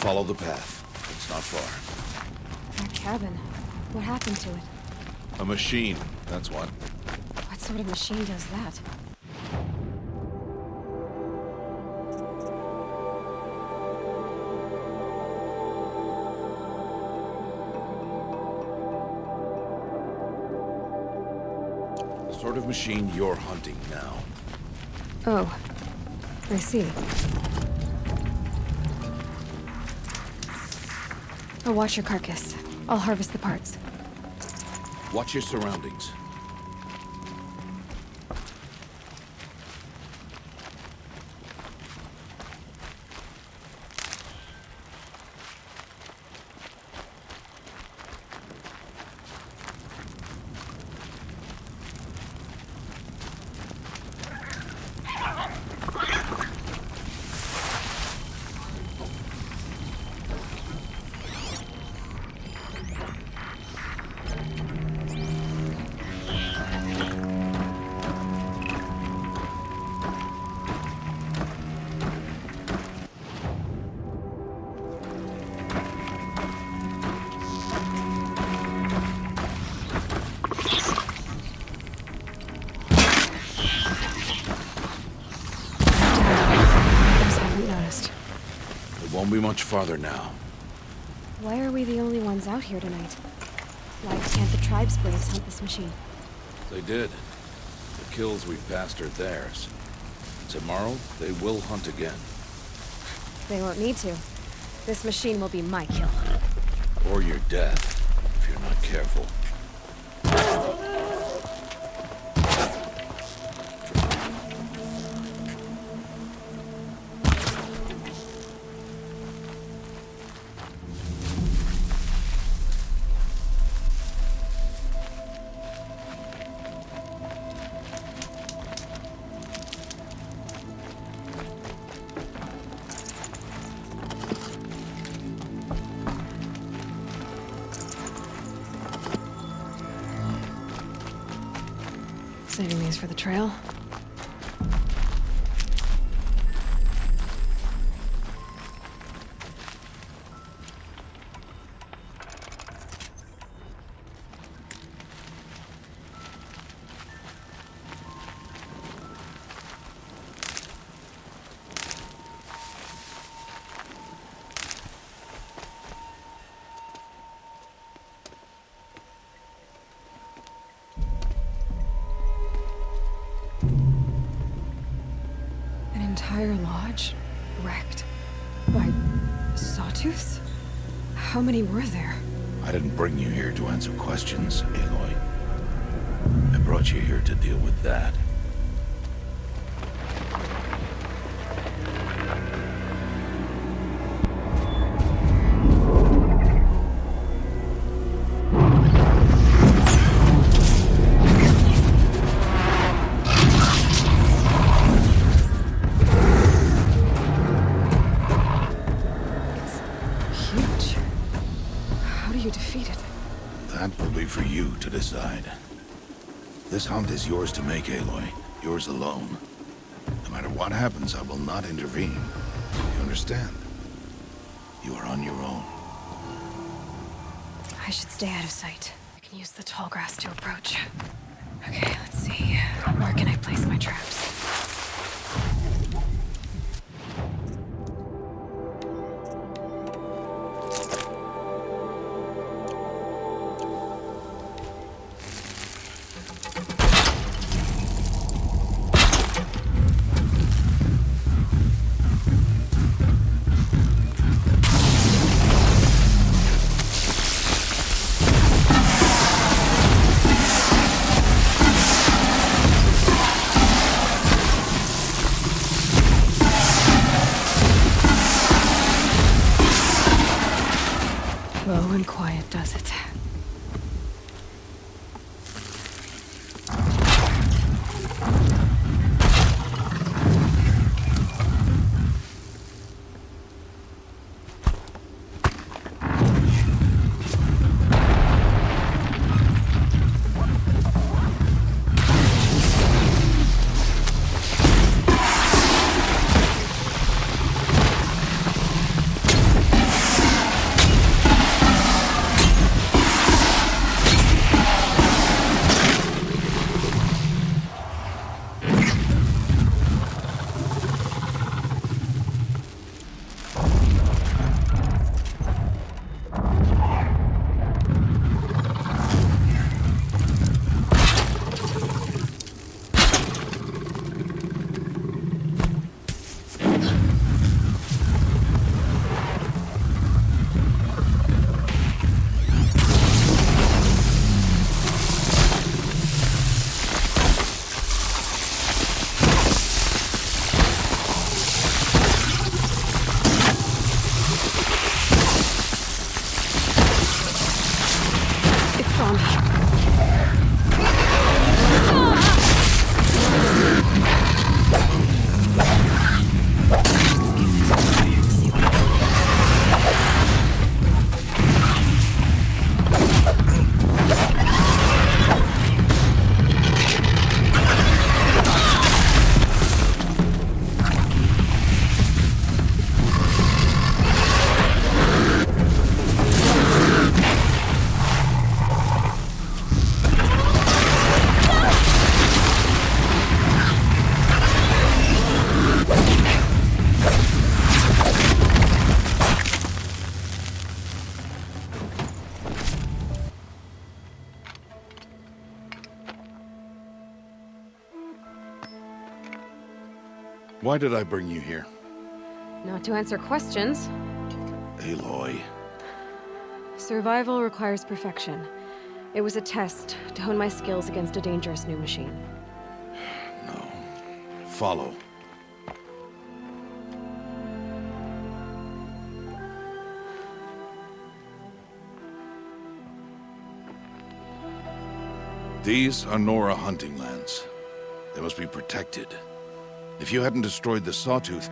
Follow the path. It's not far. That cabin. What happened to it? A machine, that's what. What sort of machine does that? The sort of machine you're hunting now. Oh, I see. I'll watch your carcass. I'll harvest the parts. Watch your surroundings. Won't be much farther now. Why are we the only ones out here tonight? Why can't the tribe's braves hunt this machine? They did. The kills we passed are theirs. Tomorrow, they will hunt again. They won't need to. This machine will be my kill. Or your death, if you're not careful. Saving these for the trail. Entire lodge wrecked by sawtooths? How many were there? I didn't bring you here to answer questions, Aloy. I brought you here to deal with that. That will be for you to decide. This hunt is yours to make, Aloy. Yours alone. No matter what happens, I will not intervene. You understand? You are on your own. I should stay out of sight. I can use the tall grass to approach. Okay, let's see. Where can I place my traps? Low and quiet does it. Why did I bring you here? Not to answer questions. Aloy. Survival requires perfection. It was a test to hone my skills against a dangerous new machine. No. Follow. These are Nora hunting lands. They must be protected. If you hadn't destroyed the sawtooth,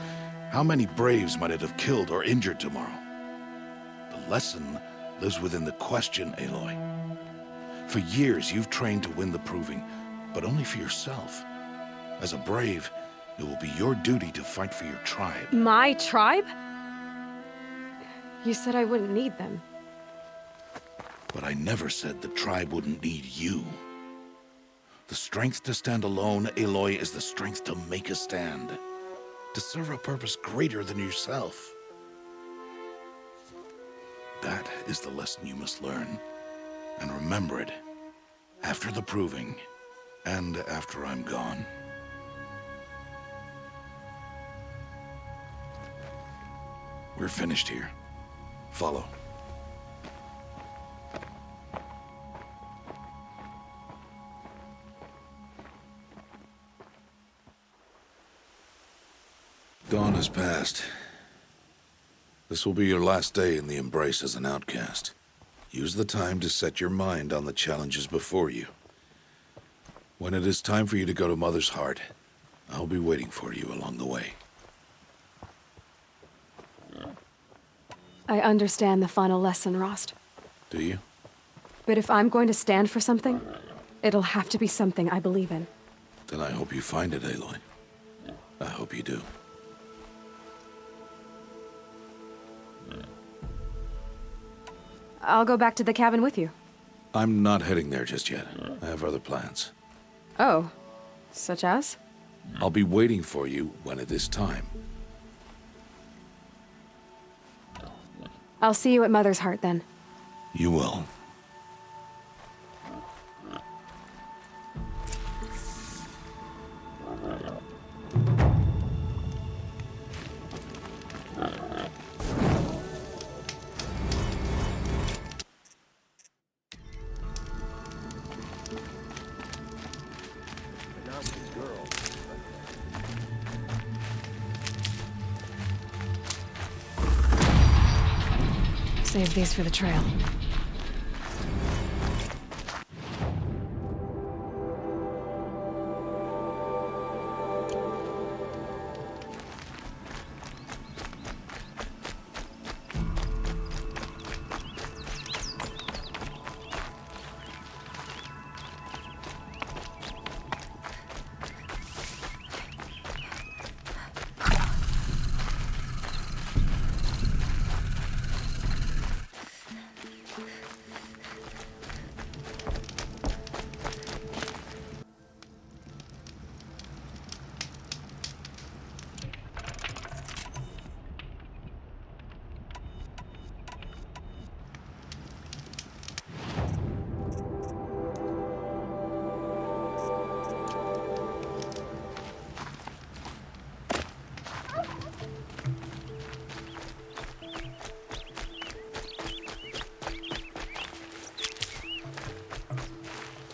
how many Braves might it have killed or injured tomorrow? The lesson lives within the question, Aloy. For years, you've trained to win the proving, but only for yourself. As a Brave, it will be your duty to fight for your tribe. My tribe? You said I wouldn't need them. But I never said the tribe wouldn't need you. The strength to stand alone, Aloy, is the strength to make a stand. To serve a purpose greater than yourself. That is the lesson you must learn. And remember it. After the proving. And after I'm gone. We're finished here. Follow. Dawn has passed. This will be your last day in the Embrace as an outcast. Use the time to set your mind on the challenges before you. When it is time for you to go to Mother's Heart, I'll be waiting for you along the way. I understand the final lesson, Rost. Do you? But if I'm going to stand for something, it'll have to be something I believe in. Then I hope you find it, Aloy. I hope you do. I'll go back to the cabin with you. I'm not heading there just yet. I have other plans. Oh, such as? I'll be waiting for you when it is time. I'll see you at Mother's Heart then. You will. Save these for the trail.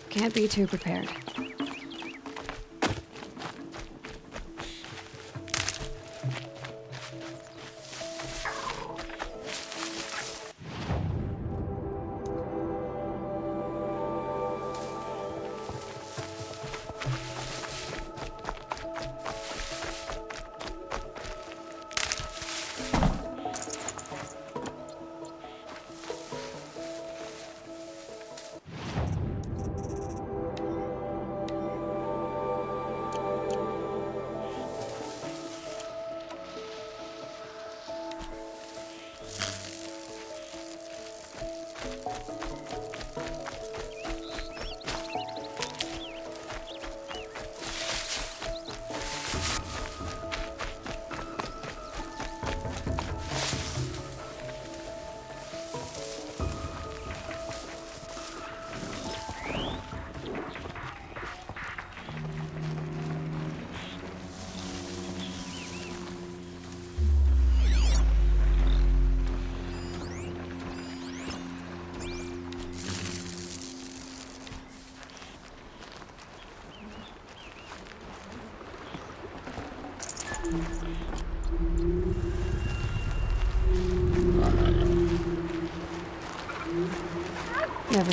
Can't be too prepared. Never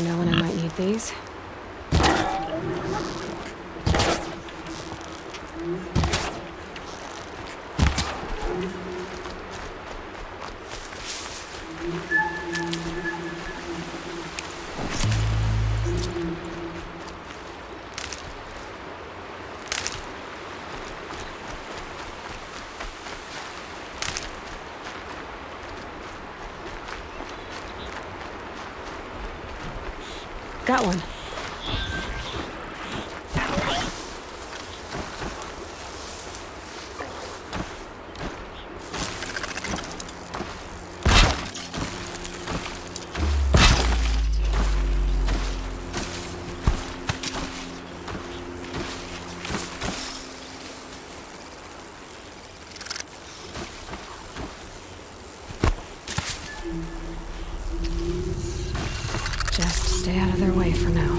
know when I might need these. Got one. Just stay out of their way for now.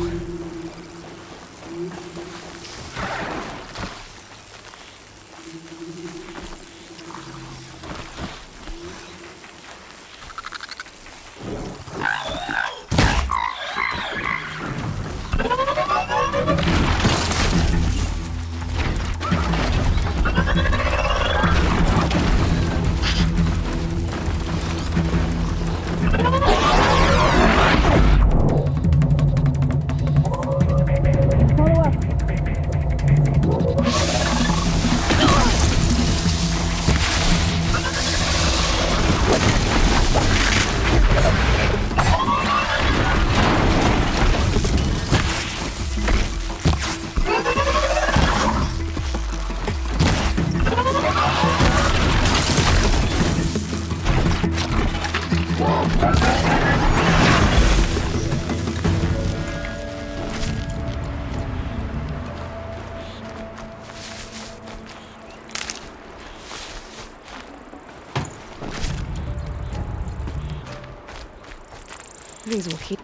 These will keep.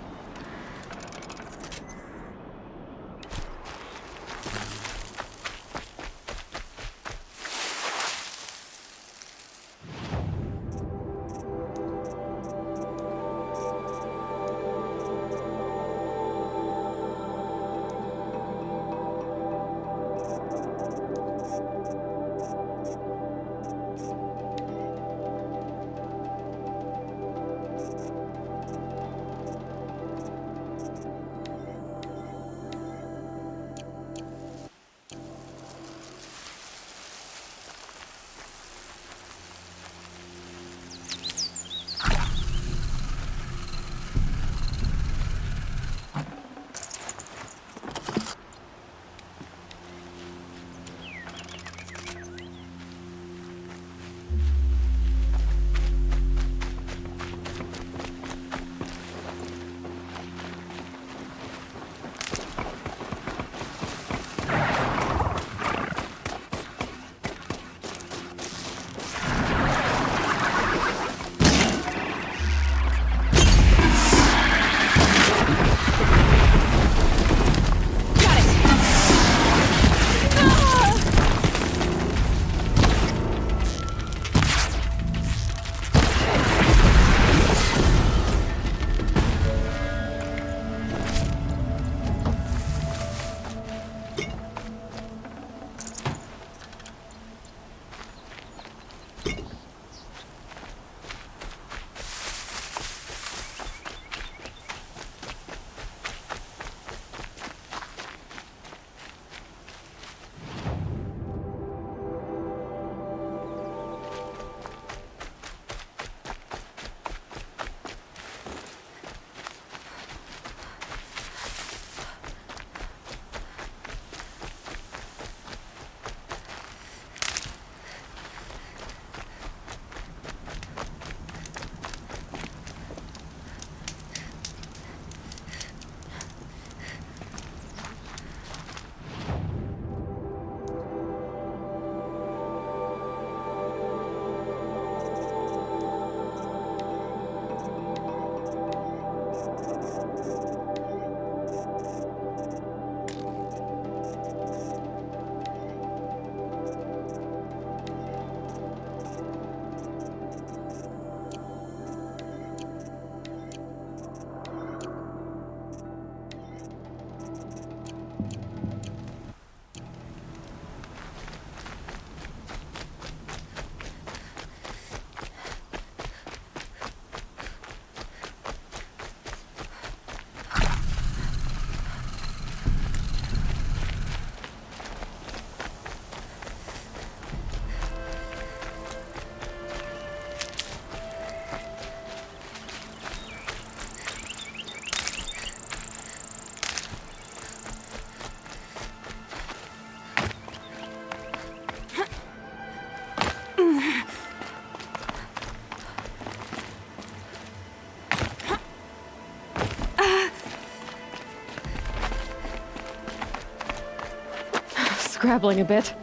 scrabbling a bit.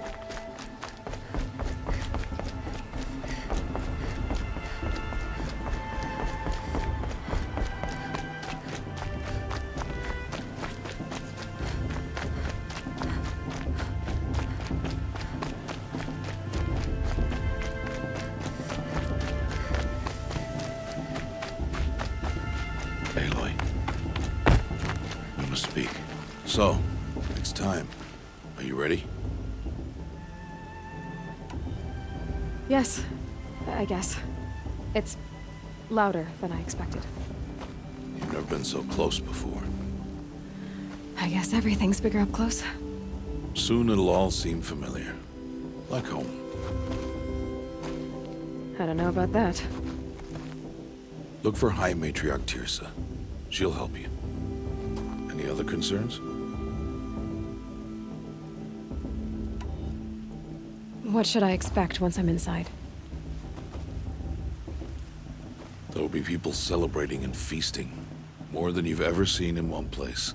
Aloy. We must speak. So, it's time. Are you ready? Yes, I guess. It's louder than I expected. You've never been so close before. I guess everything's bigger up close. Soon it'll all seem familiar. Like home. I don't know about that. Look for High Matriarch Tirsa. She'll help you. Any other concerns? What should I expect once I'm inside? There will be people celebrating and feasting. More than you've ever seen in one place.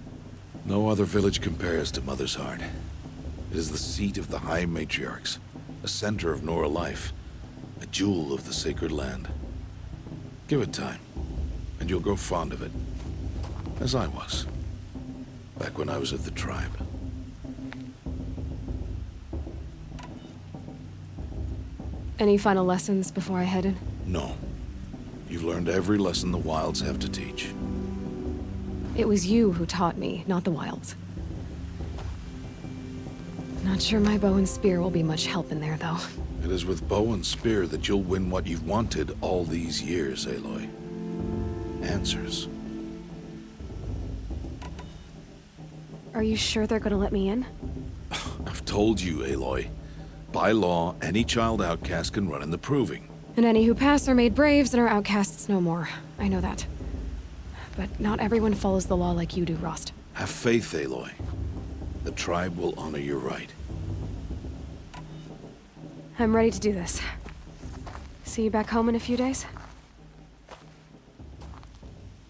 No other village compares to Mother's Heart. It is the seat of the High Matriarchs, a center of Nora life, a jewel of the sacred land. Give it time, and you'll grow fond of it. As I was, back when I was of the tribe. Any final lessons before I head in? No. You've learned every lesson the Wilds have to teach. It was you who taught me, not the Wilds. Not sure my bow and spear will be much help in there, though. It is with bow and spear that you'll win what you've wanted all these years, Aloy. Answers. Are you sure they're gonna let me in? I've told you, Aloy. By law, any child outcast can run in the proving. And any who pass are made braves and are outcasts no more. I know that. But not everyone follows the law like you do, Rost. Have faith, Aloy. The tribe will honor your right. I'm ready to do this. See you back home in a few days?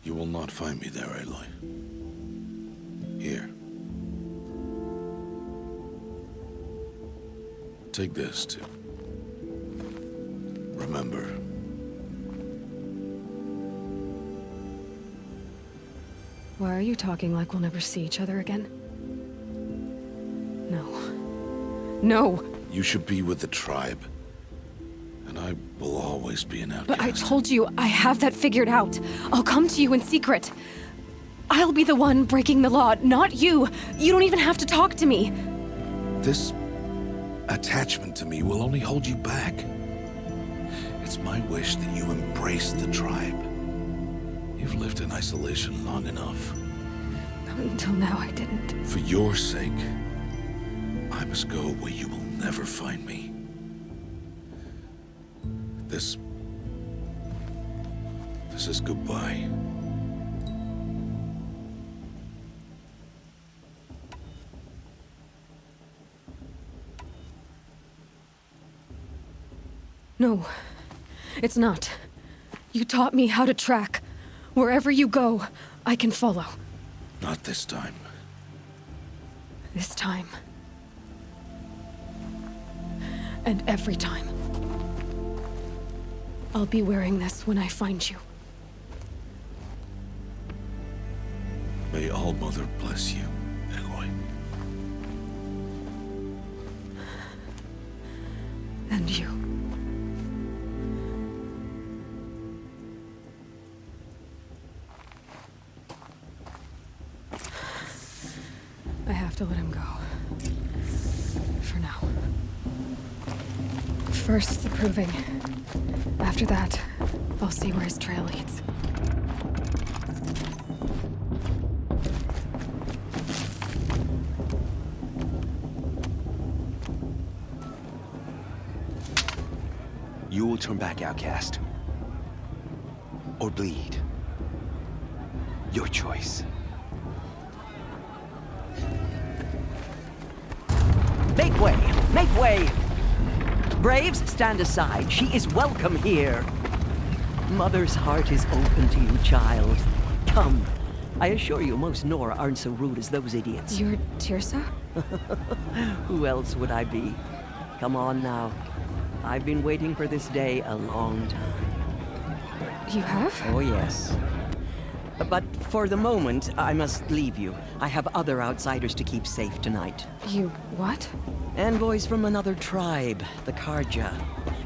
You will not find me there, Aloy. Here. Take this, too. Remember. Why are you talking like we'll never see each other again? No. No! You should be with the tribe. And I will always be an outcast. But I told you, I have that figured out. I'll come to you in secret. I'll be the one breaking the law, not you. You don't even have to talk to me. This attachment to me will only hold you back. It's my wish that you embrace the tribe. You've lived in isolation long enough. Until now, I didn't. For your sake, I must go where you will never find me. This is goodbye. No, it's not. You taught me how to track. Wherever you go, I can follow. Not this time. This time. And every time. I'll be wearing this when I find you. May All-Mother bless you, Aloy. And you. I have to let him go. For now. First, the proving. After that, I'll see where his trail leads. You will turn back, outcast. Or bleed. Your choice. Make way! Make way! Braves, stand aside. She is welcome here. Mother's heart is open to you, child. Come. I assure you, most Nora aren't so rude as those idiots. You're Tirsa? Who else would I be? Come on now. I've been waiting for this day a long time. You have? Oh, yes. But for the moment, I must leave you. I have other outsiders to keep safe tonight. You what? Envoys from another tribe, the Karja.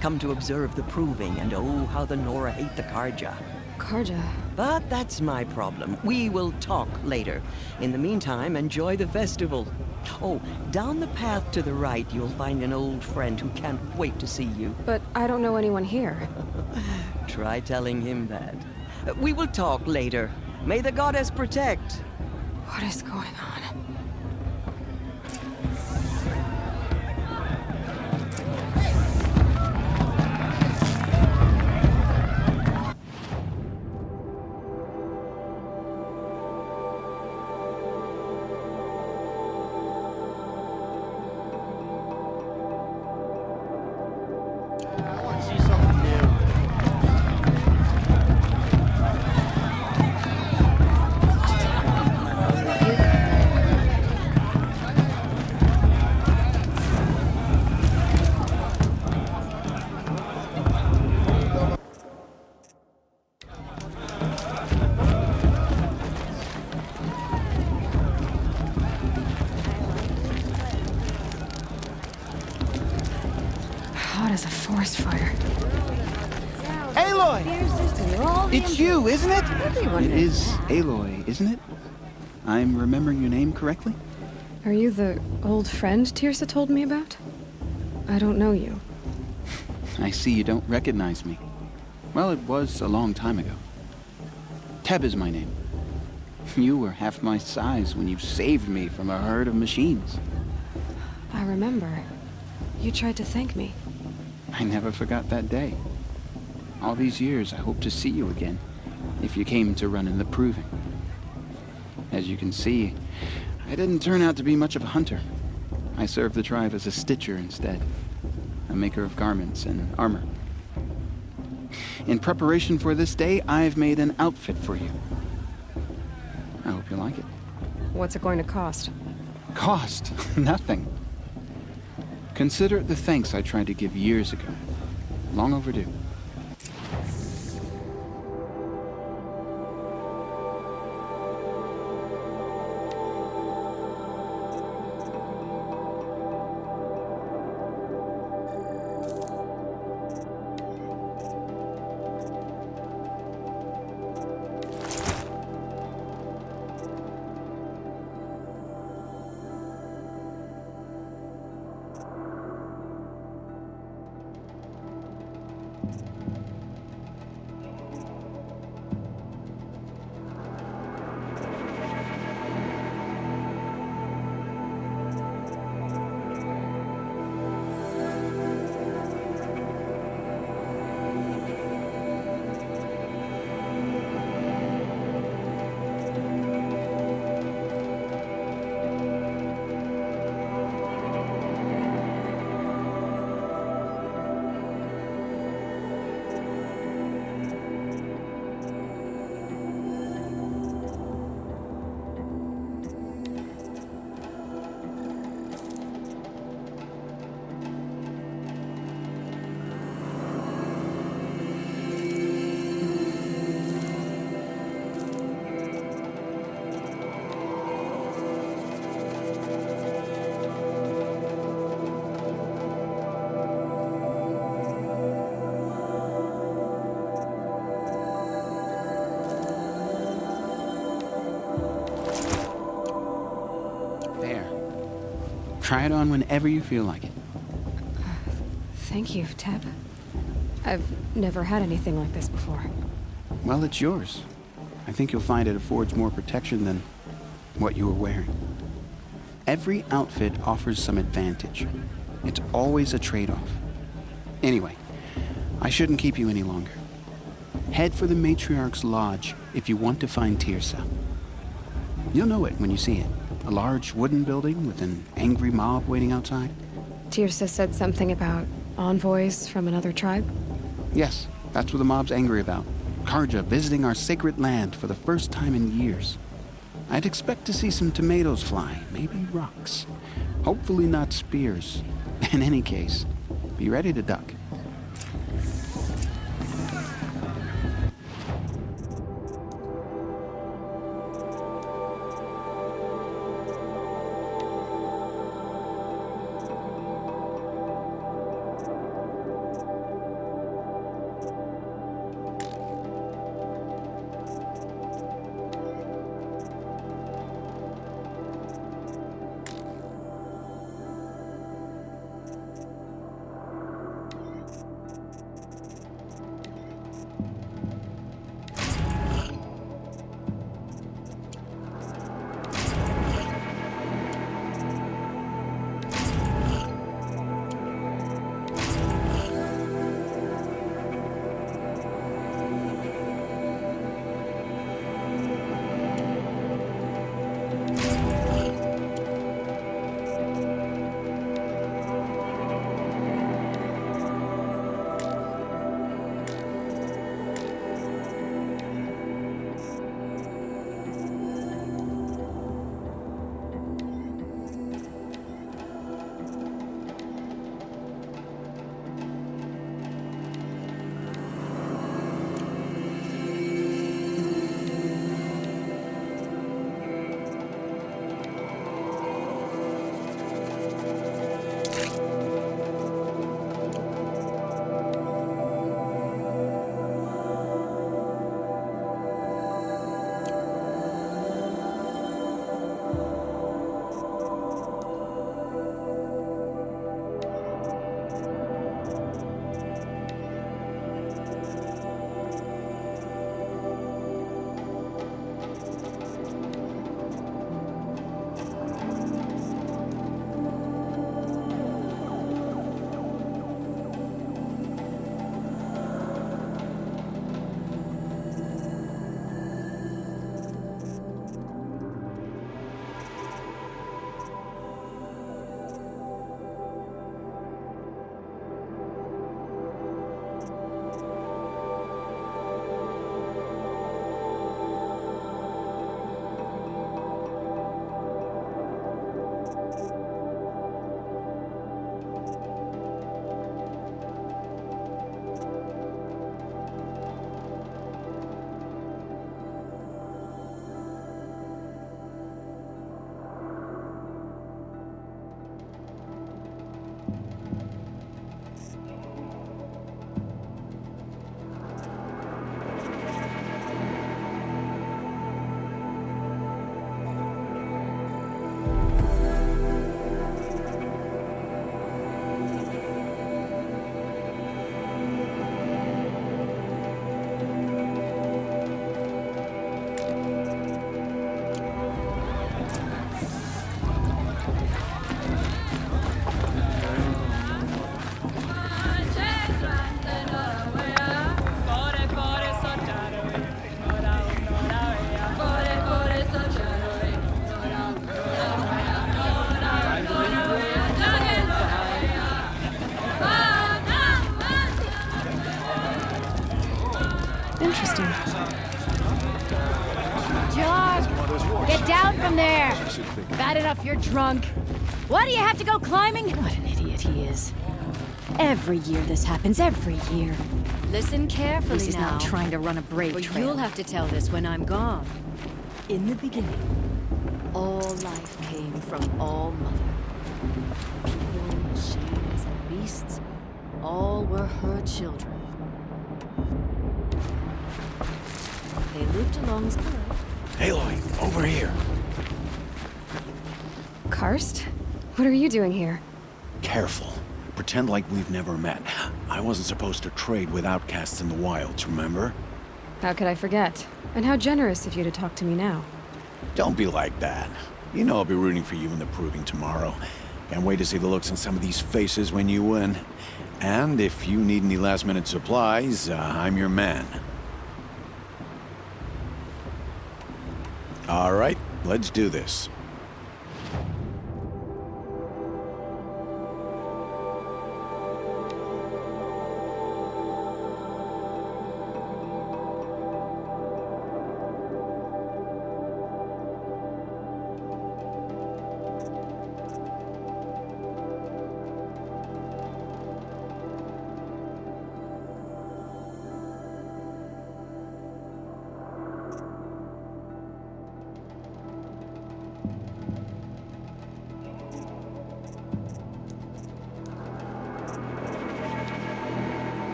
Come to observe the proving, and oh, how the Nora hate the Karja. Karja. But that's my problem. We will talk later. In the meantime, enjoy the festival. Oh, down the path to the right, you'll find an old friend who can't wait to see you. But I don't know anyone here. Try telling him that. We will talk later. May the goddess protect. What is going on? I want to see something new. Hot as a forest fire. Aloy! It's you, isn't it? Everyone It is Aloy, isn't it? I'm remembering your name correctly? Are you the old friend Tirsa told me about? I don't know you. I see you don't recognize me. Well, it was a long time ago. Teb is my name. You were half my size when you saved me from a herd of machines. I remember. You tried to thank me. I never forgot that day. All these years, I hope to see you again, if you came to run in the proving. As you can see, I didn't turn out to be much of a hunter. I served the tribe as a stitcher instead, a maker of garments and armor. In preparation for this day, I've made an outfit for you. I hope you like it. What's it going to cost? Cost? Nothing. Consider it the thanks I tried to give years ago. Long overdue. There. Try it on whenever you feel like it. Thank you, Teb. I've never had anything like this before. Well, it's yours. I think you'll find it affords more protection than what you were wearing. Every outfit offers some advantage. It's always a trade-off. Anyway, I shouldn't keep you any longer. Head for the Matriarch's Lodge if you want to find Tirsa. You'll know it when you see it. A large wooden building with an angry mob waiting outside. Tirsa said something about envoys from another tribe? Yes, that's what the mob's angry about. Karja visiting our sacred land for the first time in years. I'd expect to see some tomatoes fly, maybe rocks. Hopefully not spears. In any case, be ready to duck. Interesting. John! Get down from there! Bad enough you're drunk. Why do you have to go climbing? What an idiot he is. Every year this happens, every year. Listen carefully This is now. not trying to run a brave But trail. you'll have to tell this when I'm gone. In the beginning, all life came from all mother. People, machines, and beasts, all were her children. They lived alongside. Aloy, over here. Karst? What are you doing here? Careful. Pretend like we've never met. I wasn't supposed to trade with outcasts in the wilds, remember? How could I forget? And how generous of you to talk to me now. Don't be like that. You know I'll be rooting for you in the proving tomorrow. Can't wait to see the looks on some of these faces when you win. And if you need any last-minute supplies, I'm your man. All right, let's do this.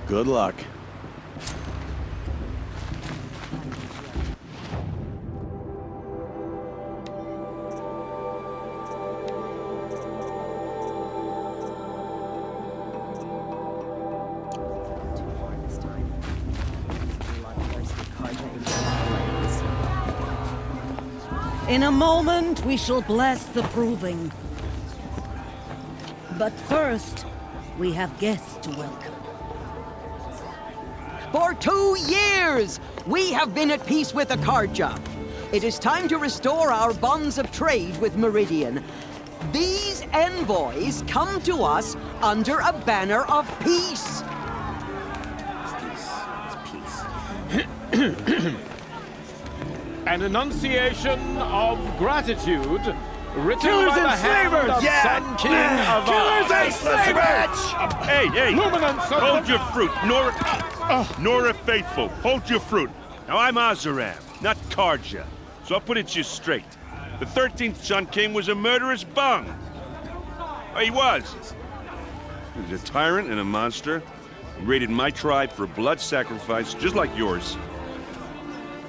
Good luck. In a moment, we shall bless the proving. But first, we have guests to welcome. For 2 years, we have been at peace with Akarja. It is time to restore our bonds of trade with Meridian. These envoys come to us under a banner of peace. An enunciation of gratitude written Killers by the and hand slavers! of Sun King of Killers and slavers! Hey, hey! Luminance of Hold the- your fruit, Nora Faithful. Hold your fruit. Now I'm Azaram, not Karja, so I'll put it to you straight. The 13th Sun King was a murderous bung. Oh, he was. He was a tyrant and a monster. He raided my tribe for a blood sacrifice, just like yours.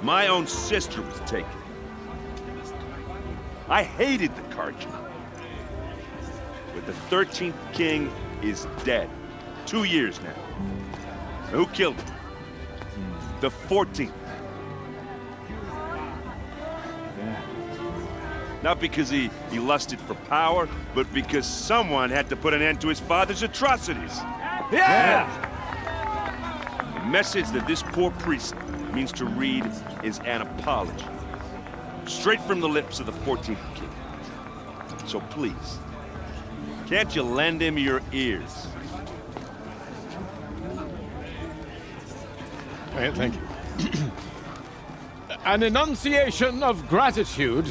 My own sister was taken. I hated the Karja. But the 13th king is dead. 2 years now. Who killed him? The 14th. Not because he lusted for power, but because someone had to put an end to his father's atrocities. Yeah! The message that this poor priest means to read is an apology. Straight from the lips of the 14th king. So please, can't you lend him your ears? Thank you. An enunciation of gratitude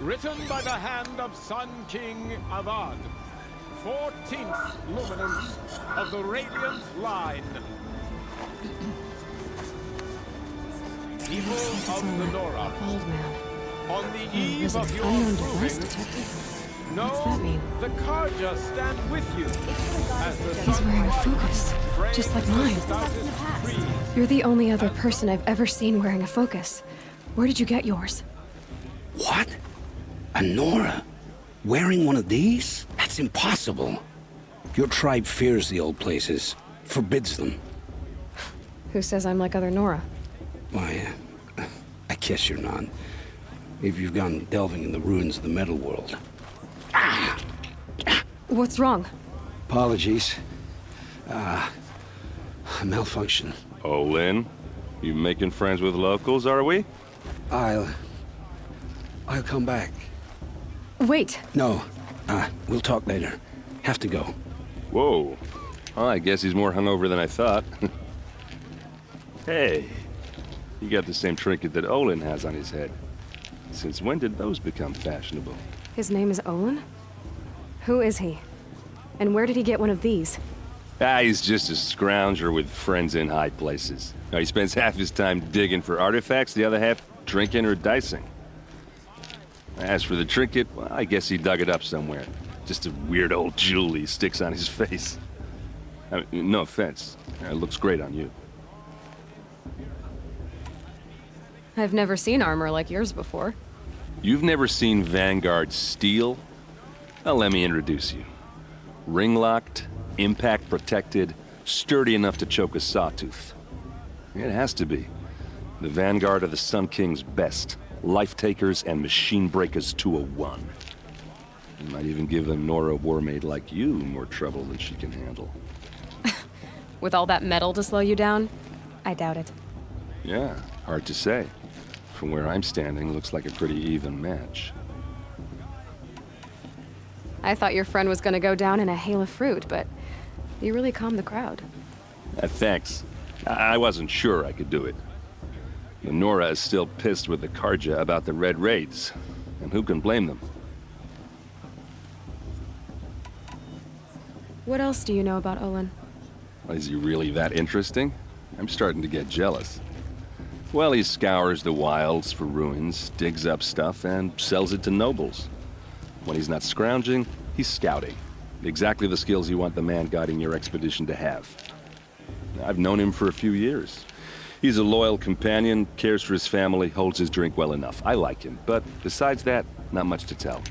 written by the hand of Sun King Avad, 14th luminance of the Radiant Line. People of the Nora, Old man. on the There's eve an of your unknown device proving, detected. know What's that mean? the Karja stand with you. As the He's wearing a focus, just like mine. You're the only other person I've ever seen wearing a focus. Where did you get yours? What? A Nora? Wearing one of these? That's impossible. Your tribe fears the old places, forbids them. Who says I'm like other Nora? Why, I guess you're not. If you've gone delving in the ruins of the metal world. What's wrong? Apologies. A malfunction. Oh, Lynn, you making friends with locals, are we? I'll come back. Wait! No, we'll talk later. Have to go. Whoa. Well, I guess he's more hungover than I thought. Hey, you got the same trinket that Olin has on his head. Since when did those become fashionable? His name is Olin? Who is he? And where did he get one of these? He's just a scrounger with friends in high places. Now, he spends half his time digging for artifacts, the other half drinking or dicing. As for the trinket, well, I guess he dug it up somewhere. Just a weird old jewel he sticks on his face. I mean, no offense. It looks great on you. I've never seen armor like yours before. You've never seen Vanguard steel? Well, let me introduce you. Ring-locked, impact-protected, sturdy enough to choke a sawtooth. It has to be. The Vanguard are the Sun King's best. Life-takers and machine breakers to a one. You might even give a Nora warmaid like you more trouble than she can handle. With all that metal to slow you down? I doubt it. Yeah, hard to say. From where I'm standing, looks like a pretty even match. I thought your friend was gonna go down in a hail of fruit, but you really calmed the crowd. Thanks. I wasn't sure I could do it. The Nora is still pissed with the Karja about the Red Raids, and who can blame them? What else do you know about Olin? Is he really that interesting? I'm starting to get jealous. Well, he scours the wilds for ruins, digs up stuff, and sells it to nobles. When he's not scrounging, he's scouting. Exactly the skills you want the man guiding your expedition to have. I've known him for a few years. He's a loyal companion, cares for his family, holds his drink well enough. I like him, but besides that, not much to tell.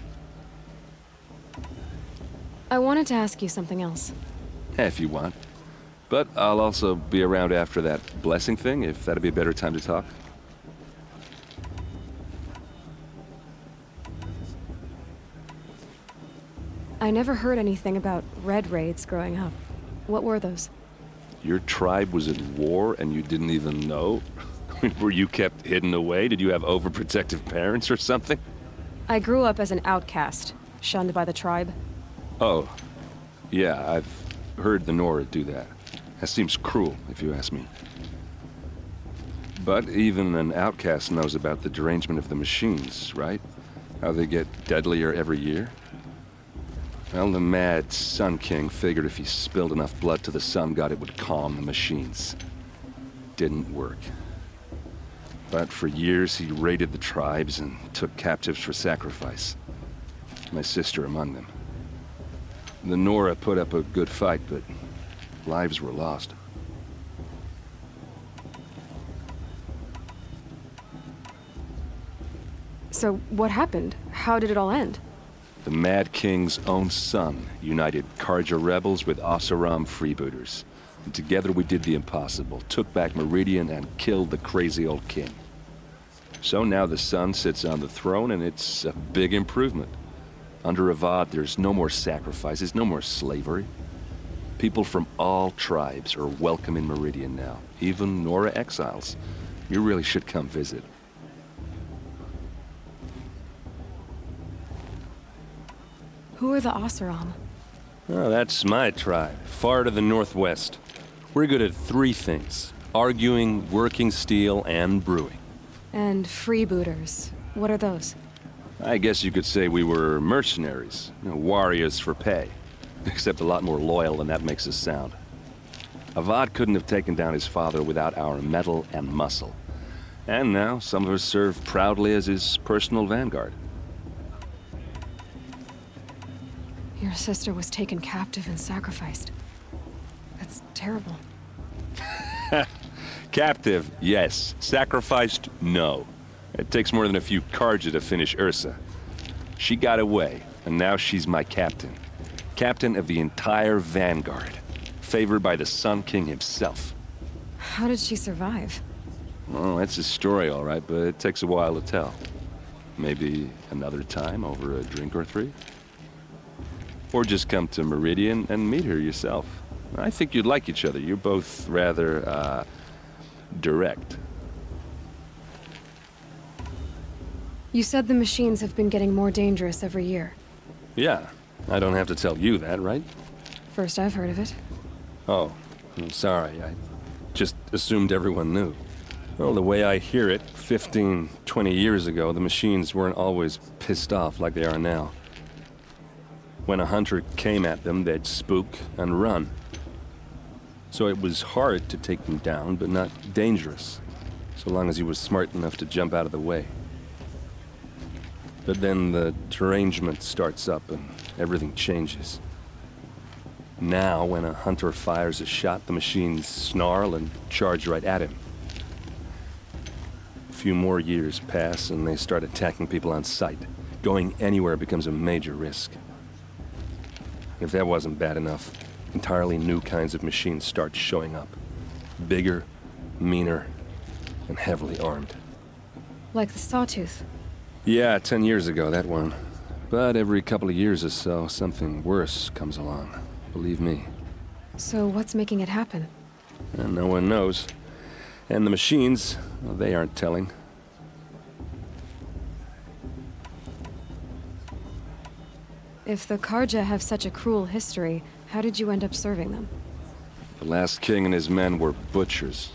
I wanted to ask you something else. If you want. But I'll also be around after that blessing thing, if that'd be a better time to talk. I never heard anything about red raids growing up. What were those? Your tribe was at war and you didn't even know? Were you kept hidden away? Did you have overprotective parents or something? I grew up as an outcast, shunned by the tribe. Oh, yeah, I've heard the Nora do that. That seems cruel, if you ask me. But even an outcast knows about the derangement of the machines, right? How they get deadlier every year? Well, the mad Sun King figured if he spilled enough blood to the Sun God, it would calm the machines. Didn't work. But for years, he raided the tribes and took captives for sacrifice. My sister among them. The Nora put up a good fight, but lives were lost. So what happened? How did it all end? The Mad King's own son united Karja rebels with Oseram freebooters. And together we did the impossible, took back Meridian and killed the crazy old king. So now the son sits on the throne and it's a big improvement. Under Avad, there's no more sacrifices, no more slavery. People from all tribes are welcome in Meridian now, even Nora exiles. You really should come visit. Who are the Oseram? Oh, that's my tribe, far to the northwest. We're good at three things: arguing, working steel, and brewing. And freebooters. What are those? I guess you could say we were mercenaries, warriors for pay. Except a lot more loyal than that makes us sound. Avad couldn't have taken down his father without our metal and muscle. And now some of us serve proudly as his personal vanguard. Your sister was taken captive and sacrificed. That's terrible. Captive, yes. Sacrificed, no. It takes more than a few Karja to finish Ursa. She got away, and now she's my captain. Captain of the entire vanguard. Favored by the Sun King himself. How did she survive? Well, that's his story, all right, but it takes a while to tell. Maybe another time over a drink or three? Or just come to Meridian and meet her yourself. I think you'd like each other. You're both rather, direct. You said the machines have been getting more dangerous every year. Yeah, I don't have to tell you that, right? First I've heard of it. Oh, I'm sorry. I just assumed everyone knew. Well, the way I hear it, 15, 20 years ago, the machines weren't always pissed off like they are now. When a hunter came at them, they'd spook and run. So it was hard to take them down, but not dangerous, so long as he was smart enough to jump out of the way. But then the derangement starts up and everything changes. Now, when a hunter fires a shot, the machines snarl and charge right at him. A few more years pass and they start attacking people on sight. Going anywhere becomes a major risk. If that wasn't bad enough, entirely new kinds of machines start showing up. Bigger, meaner, and heavily armed. Like the sawtooth. Yeah, 10 years ago, that one. But every couple of years or so, something worse comes along. Believe me. So what's making it happen? And no one knows. And the machines, well, they aren't telling. If the Karja have such a cruel history, how did you end up serving them? The last king and his men were butchers.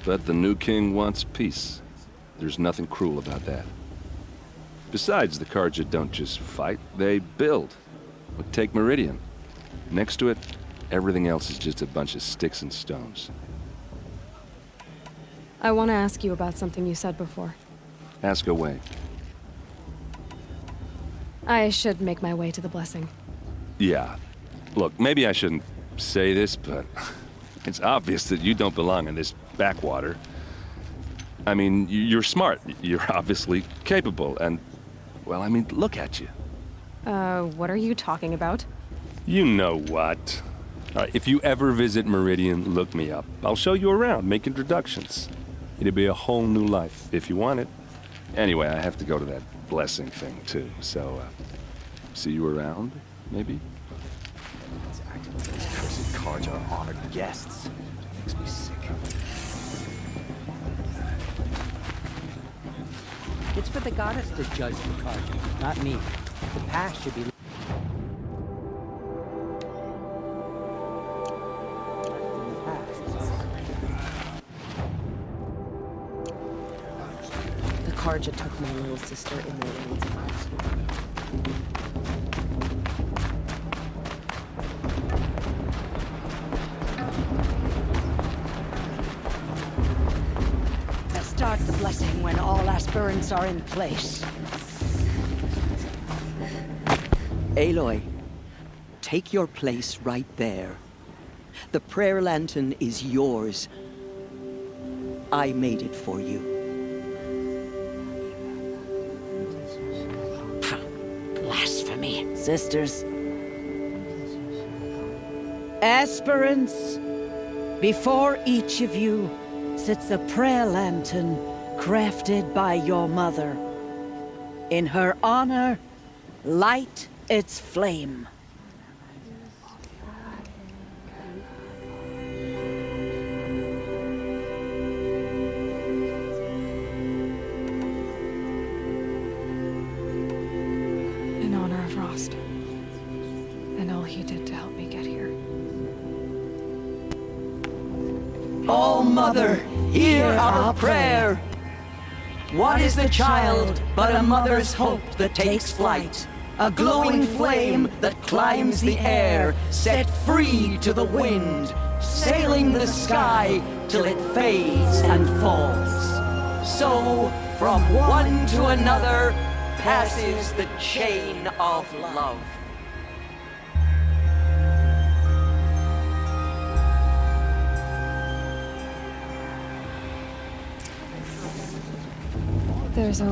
But the new king wants peace. There's nothing cruel about that. Besides, the Karja don't just fight, they build. But take Meridian. Next to it, everything else is just a bunch of sticks and stones. I want to ask you about something you said before. Ask away. I should make my way to the blessing. Yeah. Look, maybe I shouldn't say this, but It's obvious that you don't belong in this backwater. I mean, you're smart. You're obviously capable, and, well, I mean, look at you. What are you talking about? You know what. If you ever visit Meridian, look me up. I'll show you around, make introductions. It'll be a whole new life, if you want it. Anyway, I have to go to that blessing thing, too, so, see you around, maybe? These cursed cards are honored guests. Makes me sick. It's for the goddess to judge the card, not me. The past should be... The Karja took my little sister in their raids. Start the blessing when all aspirants are in place. Aloy, take your place right there. The prayer lantern is yours. I made it for you. Blasphemy. Sisters. Aspirants, before each of you sits a prayer lantern crafted by your mother. In her honor, light its flame. In honor of Rost. And all he did to help me get here. All Mother, hear our prayer. What is the child but a mother's hope that takes flight? A glowing flame that climbs the air, set free to the wind, sailing the sky till it fades and falls. So, from one to another, passes the chain of love. There's a